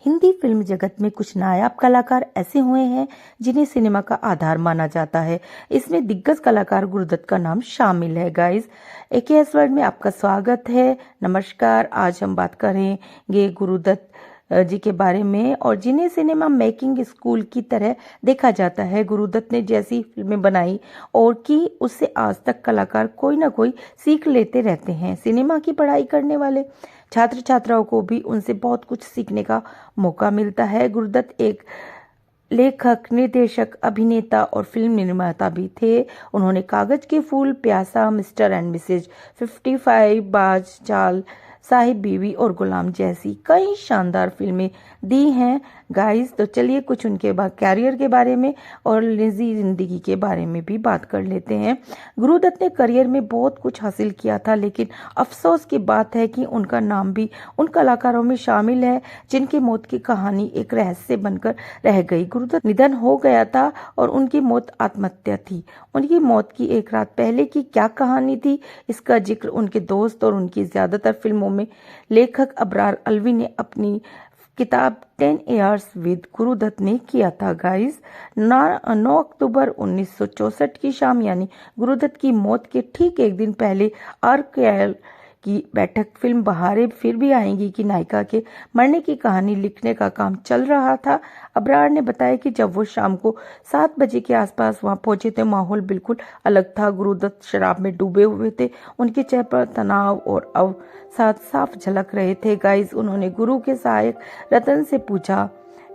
Hindi film जगत में कुछ नायाब कलाकार ऐसे हुए हैं जिन्हें सिनेमा का आधार माना जाता है। इसमें दिग्गज कलाकार गुरुदत्त का नाम शामिल है। गाइस, AKS वर्ल्ड में आपका स्वागत है। नमस्कार। आज हम बात करेंगे गुरुदत्त जी के बारे में, और जिन्हें सिनेमा मेकिंग स्कूल की तरह देखा जाता है। गुरुदत्त ने जैसी फिल्में बनाई और की, उससे आज तक कलाकार कोई ना कोई सीख लेते रहते हैं। सिनेमा की पढ़ाई करने वाले छात्र छात्राओं को भी उनसे बहुत कुछ सीखने का मौका मिलता है। गुरुदत्त एक लेखक, निर्देशक, अभिनेता और फिल्म निर्माता भी थे। उन्होंने कागज के फूल, प्यासा, मिस्टर एंड मिसेज, 55, बाज, चाल, साहिब बीवी और गुलाम जैसी कई शानदार फिल्में दी हैं। गाइस, तो चलिए कुछ उनके कैरियर के बारे में और निजी जिंदगी के बारे में भी बात कर लेते हैं। गुरुदत्त ने करियर में बहुत कुछ हासिल किया था, लेकिन अफसोस की बात है कि उनका नाम भी उन कलाकारों में शामिल है जिनकी मौत की कहानी एक रहस्य बनकर रह गई। गुरुदत्त निधन हो गया था और उनकी मौत आत्महत्या थी। उनकी मौत की एक रात पहले की क्या कहानी थी, इसका जिक्र उनके दोस्त और उनकी ज्यादातर फिल्मों में लेखक अबरार अलवी ने अपनी किताब 10 Years विद गुरुदत्त ने किया था। गाइस, 9 अक्टूबर 1964 की शाम, यानी गुरुदत्त की मौत के ठीक एक दिन पहले, RKL की बैठक फिल्म बहारें फिर भी आएंगी की नायिका के मरने की कहानी लिखने का काम चल रहा था। अबरार ने बताया कि जब वो शाम को 7 बजे के आसपास वहां पहुंचे तो माहौल बिल्कुल अलग था। गुरुदत्त शराब में डूबे हुए थे। उनके चेहरे पर तनाव और अवसाद साफ झलक रहे थे। गाइस, उन्होंने गुरु के सहायक रतन से पूछा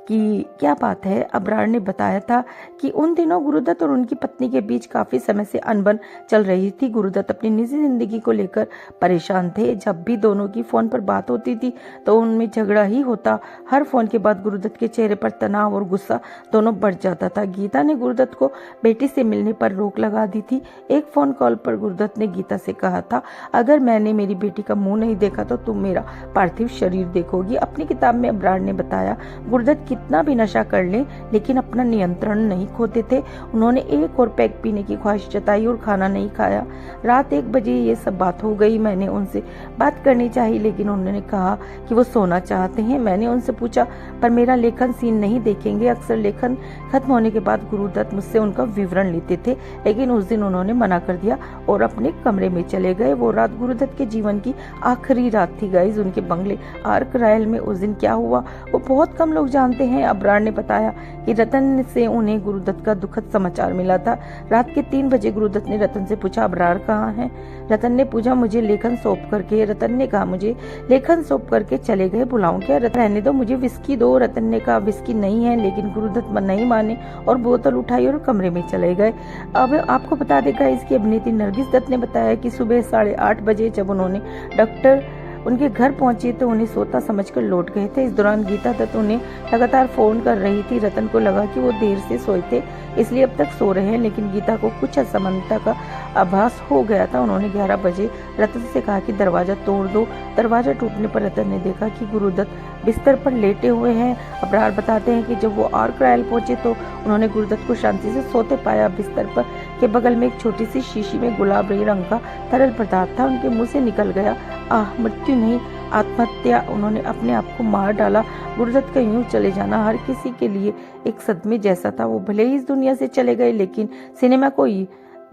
कि क्या बात है। अबरार ने बताया था कि उन दिनों गुरुदत्त और उनकी पत्नी के बीच काफी समय से अनबन चल रही थी। गुरुदत्त अपनी निजी जिंदगी को लेकर परेशान थे। जब भी दोनों की फोन पर बात होती थी तो उनमें झगड़ा ही होता। हर फोन के बाद गुरुदत्त के चेहरे पर तनाव और गुस्सा दोनों बढ़ जाता था। गीता ने गुरुदत्त को बेटी से मिलने पर रोक लगा दी थी। एक फोन कॉल पर गुरुदत्त ने गीता से कहा था, अगर मैंने मेरी बेटी का मुंह नहीं देखा तो तुम मेरा पार्थिव शरीर देखोगी। अपनी किताब में अबरार ने बताया, गुरुदत्त कितना भी नशा कर ले लेकिन अपना नियंत्रण नहीं खोते थे। उन्होंने एक और पैक पीने की ख्वाहिश जताई और खाना नहीं खाया। रात 1 बजे ये सब बात हो गई। मैंने उनसे बात करनी चाहिए, लेकिन उन्होंने कहा कि वो सोना चाहते हैं। मैंने उनसे पूछा, पर मेरा लेखन सीन नहीं देखेंगे? अक्सर लेखन खत्म होने के बाद गुरुदत्त मुझसे उनका विवरण लेते थे, लेकिन उस दिन उन्होंने मना कर दिया और अपने कमरे में चले गए। वो रात गुरुदत्त के जीवन की आखिरी रात थी। गाइस, उनके बंगले आर्क रॉयल में उस दिन क्या हुआ वो बहुत कम लोग जानते हैं। अबरार ने बताया कि रतन से उन्हें गुरुदत्त का दुखद समाचार मिला था। रात के 3 बजे गुरुदत्त ने रतन से पूछा, अबरार कहाँ हैं? रतन ने पूछा, मुझे लेखन सौंप करके। रतन ने कहा, मुझे लेखन सौंप करके चले गए, बुलाऊं क्या? रतन, रहने दो, मुझे विस्की दो। रतन ने कहा, विस्की नहीं है, लेकिन गुरुदत्त नहीं माने और बोतल उठाई और कमरे में चले गए। अब आपको बता देगा, इसकी अभिनेत्री नरगिस दत्त ने बताया कि सुबह 8:30 बजे जब उन्होंने डॉक्टर उनके घर पहुंचे तो उन्हें सोता समझकर लौट गए थे। इस दौरान गीता दत्त उन्हें लगातार फोन कर रही थी। रतन को लगा कि वो देर से सोए थे, इसलिए अब तक सो रहे हैं, लेकिन गीता को कुछ असमानता का आभास हो गया था। उन्होंने 11 बजे रतन से कहा कि दरवाजा तोड़ दो। दरवाजा टूटने पर रतन ने देखा कि गुरुदत्त बिस्तर पर लेटे हुए हैं। अबरार बताते हैं कि जब वो आर्क रॉयल पहुंचे तो उन्होंने गुरुदत्त को शांति से सोते पाया। बिस्तर पर के बगल में एक छोटी सी शीशी में गुलाबी रंग का तरल पदार्थ था। उनके मुंह से निकल गया, आह, मृत्यु नहीं, आत्महत्या। उन्होंने अपने आप को मार डाला। गुरुदत्त का यूं चले जाना हर किसी के लिए एक सदमे जैसा था। वो भले ही इस दुनिया से चले गए, लेकिन सिनेमा को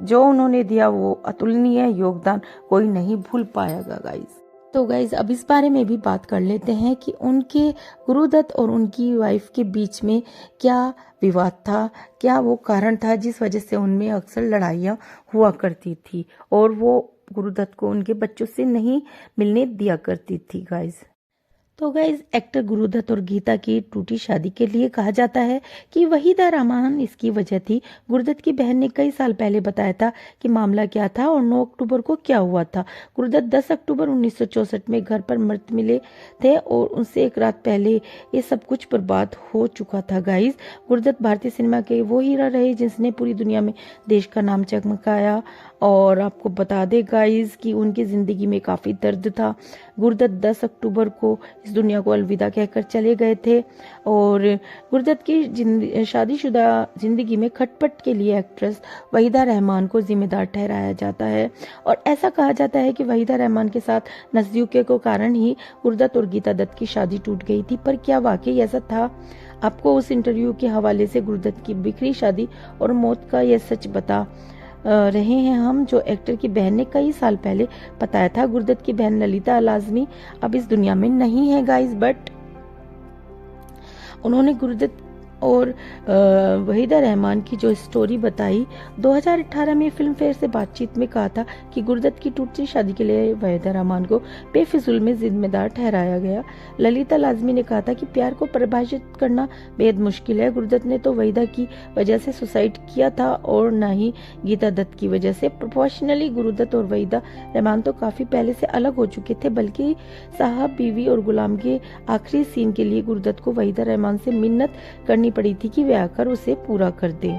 जो उन्होंने दिया वो अतुलनीय योगदान कोई नहीं भूल पाएगा। गाइस, तो गाइज, अब इस बारे में भी बात कर लेते हैं कि उनके गुरुदत्त और उनकी वाइफ के बीच में क्या विवाद था, क्या वो कारण था जिस वजह से उनमें अक्सर लड़ाइयाँ हुआ करती थी और वो गुरुदत्त को उनके बच्चों से नहीं मिलने दिया करती थी। गाइज, तो गाइज, एक्टर गुरुदत्त और गीता की टूटी शादी के लिए कहा जाता है कि वहीदा रहमान इसकी वजह थी। गुरुदत्त की बहन ने कई साल पहले बताया था कि मामला क्या था और 9 अक्टूबर को क्या हुआ था। गुरुदत्त 10 अक्टूबर 1964 में घर पर मृत मिले थे और उनसे एक रात पहले ये सब कुछ बर्बाद हो चुका था। गाइज, गुरुदत्त भारतीय सिनेमा के वो हीरा रहे जिसने पूरी दुनिया में देश का नाम चमकाया। और आपको बता दे गाइज कि उनकी जिंदगी में काफी दर्द था। गुरुदत्त 10 अक्टूबर को इस दुनिया को अलविदा कहकर चले गए थे। और गुरदत्त की शादीशुदा जिंदगी में खटपट के लिए एक्ट्रेस वहीदा रहमान को जिम्मेदार ठहराया जाता है। और ऐसा कहा जाता है कि वहीदा रहमान के साथ नज़दीकी के कारण ही गुरदत्त और गीता दत्त की शादी टूट गई थी। पर क्या वाकई ऐसा था? आपको उस इंटरव्यू के हवाले से गुरदत्त की बिखरी शादी और मौत का यह सच बता रहे हैं हम, जो एक्टर की बहन ने कई साल पहले बताया था। गुरदत्त की बहन ललिता लाजमी अब इस दुनिया में नहीं है गाइस, बट उन्होंने गुरदत्त और वहीदा रहमान की जो स्टोरी बताई 2018 में फिल्म फेयर से बातचीत में कहा था कि गुरदत्त की टूटती शादी के लिए वहीदा रहमान को बेफिजूल में जिम्मेदार ठहराया गया। ललिता लाजमी ने कहा था कि प्यार को परिभाषित करना बेहद मुश्किल है। गुरदत्त ने तो वहीदा की वजह से सुसाइड किया था और न ही गीता दत्त की वजह से। प्रोफेशनली गुरदत्त और वहीदा रहमान तो काफी पहले से अलग हो चुके थे, बल्कि साहब बीवी और गुलाम के आखिरी सीन के लिए गुरदत्त को वहीदा रहमान से मिन्नत करनी पड़ी थी कि वे आकर उसे पूरा कर दे।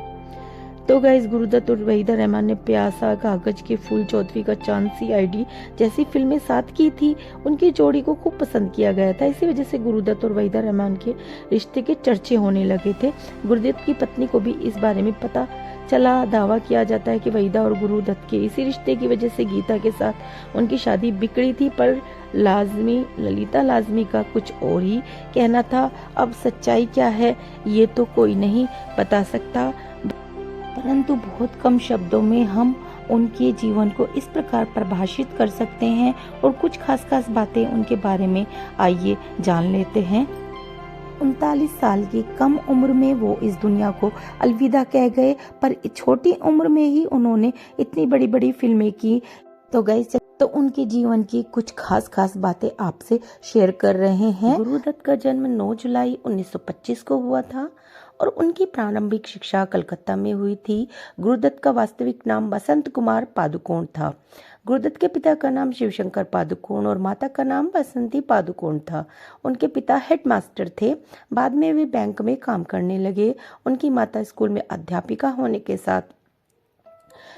तो गाइस, गुरदत्त और वहीदा रहमान ने प्यासा, कागज के फूल, चौधरी का चांद, CID जैसी फिल्में साथ की थी। उनकी जोड़ी को खूब पसंद किया गया था। इसी वजह से गुरदत्त और वहीदा रहमान के रिश्ते के चर्चे होने लगे थे। गुरदत्त की पत्नी को भी इस बारे में पता चला। दावा किया जाता है कि वहीदा और गुरदत्त के इसी रिश्ते की वजह से गीता के साथ उनकी शादी बिगड़ी थी। पर ललिता लाजमी का कुछ और ही कहना था। अब सच्चाई क्या है ये तो कोई नहीं बता सकता, परंतु बहुत कम शब्दों में हम उनके जीवन को इस प्रकार परिभाषित कर सकते हैं और कुछ खास बातें उनके बारे में आइए जान लेते हैं। 39 साल की कम उम्र में वो इस दुनिया को अलविदा कह गए, पर छोटी उम्र में ही उन्होंने इतनी बड़ी बड़ी फिल्में की। तो गाइस, तो उनके जीवन की कुछ खास बातें आपसे शेयर कर रहे हैं। गुरदत्त का जन्म 9 जुलाई 1925 को हुआ था और उनकी प्रारंभिक शिक्षा कलकत्ता में हुई थी। गुरदत्त का वास्तविक नाम बसंत कुमार पादुकोण था। गुरदत्त के पिता का नाम शिवशंकर पादुकोण और माता का नाम बसंती पादुकोण था। उनके पिता हेडमास्टर थे। बाद में वे बैंक में काम करने लगे। उनकी माता स्कूल में अध्यापिका होने के साथ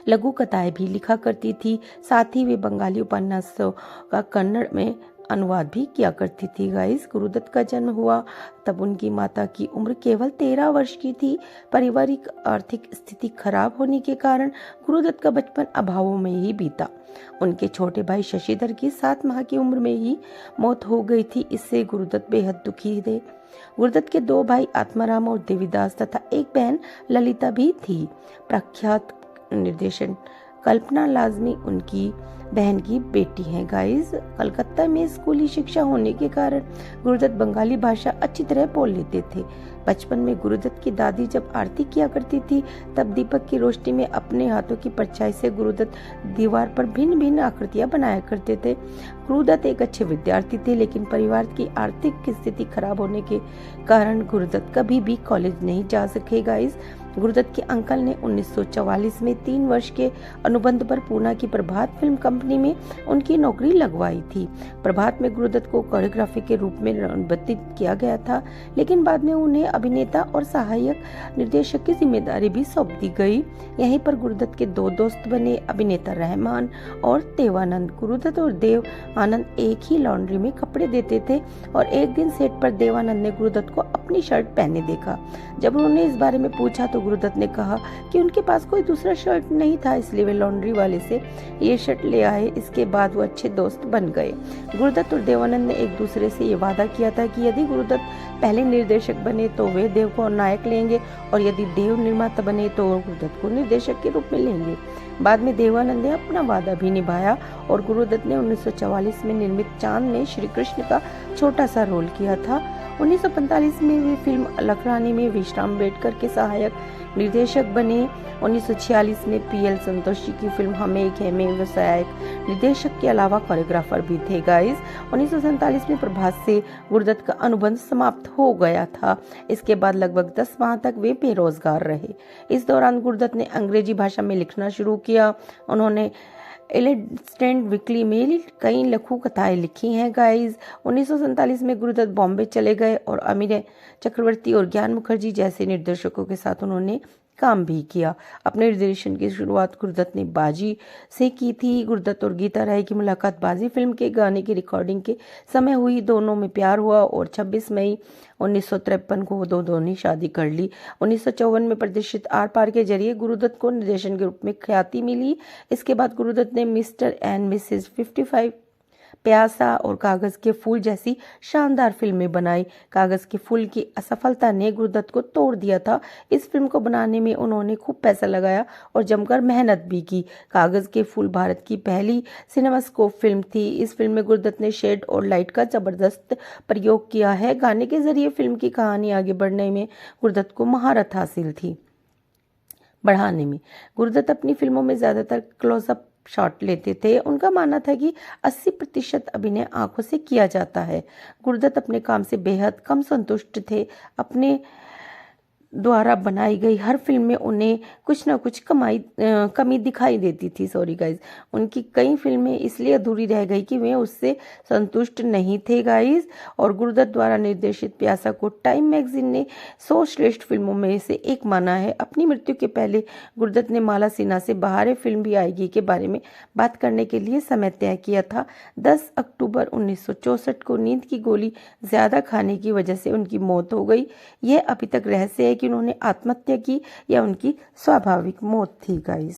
लघु कथाएं भी लिखा करती थी। साथ ही वे बंगाली उपन्यासों का कन्नड़ में अनुवाद भी किया करती थी। गाइस, गुरदत्त का जन्म हुआ तब उनकी माता की उम्र केवल 13 वर्ष की थी। पारिवारिक आर्थिक स्थिति खराब होने के कारण गुरदत्त का बचपन अभावों में ही बीता। उनके छोटे भाई शशिधर की 7 माह की उम्र में ही मौत हो गई थी। इससे गुरदत्त बेहद दुखी थे। गुरदत्त के 2 भाई आत्माराम और देवीदास तथा एक बहन ललिता भी थी। प्रख्यात निर्देशन कल्पना लाजमी उनकी बहन की बेटी है। गाइस, कलकत्ता में स्कूली शिक्षा होने के कारण गुरदत्त बंगाली भाषा अच्छी तरह बोल लेते थे। बचपन में गुरदत्त की दादी जब आरती किया करती थी तब दीपक की रोशनी में अपने हाथों की परछाई से गुरदत्त दीवार पर भिन्न भिन्न आकृतियां बनाया करते थे। गुरदत्त एक अच्छे विद्यार्थी थे, लेकिन परिवार की आर्थिक स्थिति खराब होने के कारण गुरदत्त कभी भी कॉलेज नहीं जा सके। गाइस, गुरदत्त के अंकल ने 1944 में 3 वर्ष के अनुबंध पर पूना की प्रभात फिल्म कंपनी में उनकी नौकरी लगवाई थी। प्रभात में गुरदत्त को कोरियोग्राफी के रूप में रणबद्धित किया गया था, लेकिन बाद में उन्हें अभिनेता और सहायक निर्देशक की जिम्मेदारी भी सौंप दी गई। यहीं पर गुरदत्त के 2 दोस्त बने, अभिनेता रहमान और देवानंद। गुरदत्त और देव आनंद एक ही लॉन्ड्री में कपड़े देते थे और एक दिन सेट पर देवानंद ने गुरदत्त को अपनी शर्ट पहने देखा। जब उन्होंने इस बारे में पूछा तो गुरदत्त ने कहा कि उनके पास कोई दूसरा शर्ट नहीं था, इसलिए वे लॉन्ड्री वाले से ये शर्ट ले आए। इसके बाद वो अच्छे दोस्त बन गए। गुरदत्त और देवानंद ने एक दूसरे से ये वादा किया था कि यदि गुरदत्त पहले निर्देशक बने तो वे देव को नायक लेंगे और यदि देव निर्माता बने तो गुरदत्त को निर्देशक के रूप में लेंगे। बाद में देवानंद ने अपना वादा भी निभाया और गुरदत्त ने 1944 में निर्मित चांद में श्री कृष्ण का छोटा सा रोल किया था। 1945 में वे फिल्म लखरानी में विश्राम बेटकर के सहायक निर्देशक बने। 1946 में PL संतोषी की फिल्म हम एक है में वे सहायक निर्देशक के अलावा कोरियोग्राफर भी थे। गाइस, 1947 में प्रभात से गुरदत्त का अनुबंध समाप्त हो गया था। इसके बाद लगभग 10 माह तक वे बेरोजगार रहे। इस दौरान गुरदत्त ने अंग्रेजी भाषा में लिखना शुरू किया। उन्होंने इलस्ट्रेटेड वीकली में कई लघु कथाएं लिखी हैं। गाइस, 1947 में गुरदत्त बॉम्बे चले गए और अमीर चक्रवर्ती और ज्ञान मुखर्जी जैसे निर्देशकों के साथ उन्होंने काम भी किया। अपने निर्देशन की शुरुआत गुरुदत्त ने बाजी से की थी। गुरुदत्त और गीता राय की मुलाकात बाजी फिल्म के गाने की रिकॉर्डिंग के समय हुई। दोनों में प्यार हुआ और 26 मई 1953 को दोनों ने शादी कर ली। 1954 में प्रदर्शित आर पार के जरिए गुरुदत्त को निर्देशन के रूप में ख्याति मिली। इसके बाद गुरुदत्त ने मिस्टर एंड मिसेज 55, प्यासा और कागज के फूल जैसी शानदार फिल्में बनाई। कागज के फूल की असफलता ने गुरुदत्त को तोड़ दिया था। इस फिल्म को बनाने में उन्होंने खूब पैसा लगाया और जमकर मेहनत भी की। कागज के फूल भारत की पहली सिनेमास्कोप फिल्म थी। इस फिल्म में गुरुदत्त ने शेड और लाइट का जबरदस्त प्रयोग किया है। गाने के जरिए फिल्म की कहानी आगे बढ़ने में गुरुदत्त को महारत हासिल थी। बढ़ाने में गुरुदत्त अपनी फिल्मों में ज्यादातर क्लोजअप शॉट लेते थे। उनका मानना था कि 80% अभिनय आंखों से किया जाता है। गुरुदत्त अपने काम से बेहद कम संतुष्ट थे। अपने द्वारा बनाई गई हर फिल्म में उन्हें कुछ ना कुछ कमी दिखाई देती थी। सॉरी गाइज, उनकी कई फिल्में इसलिए अधूरी रह गई कि वे उससे संतुष्ट नहीं थे गाइज। और गुरुदत्त द्वारा निर्देशित प्यासा को टाइम मैगजीन ने 100 श्रेष्ठ फिल्मों में से एक माना है। अपनी मृत्यु के पहले गुरुदत्त ने माला सिन्हा से बहारे फिल्म भी आएगी के बारे में बात करने के लिए समय तय किया था। 10 अक्टूबर 1964 को नींद की गोली ज्यादा खाने की वजह से उनकी मौत हो गई। यह अभी तक रहस्य है कि उन्होंने आत्महत्या की या उनकी स्वाभाविक मौत थी गाइस।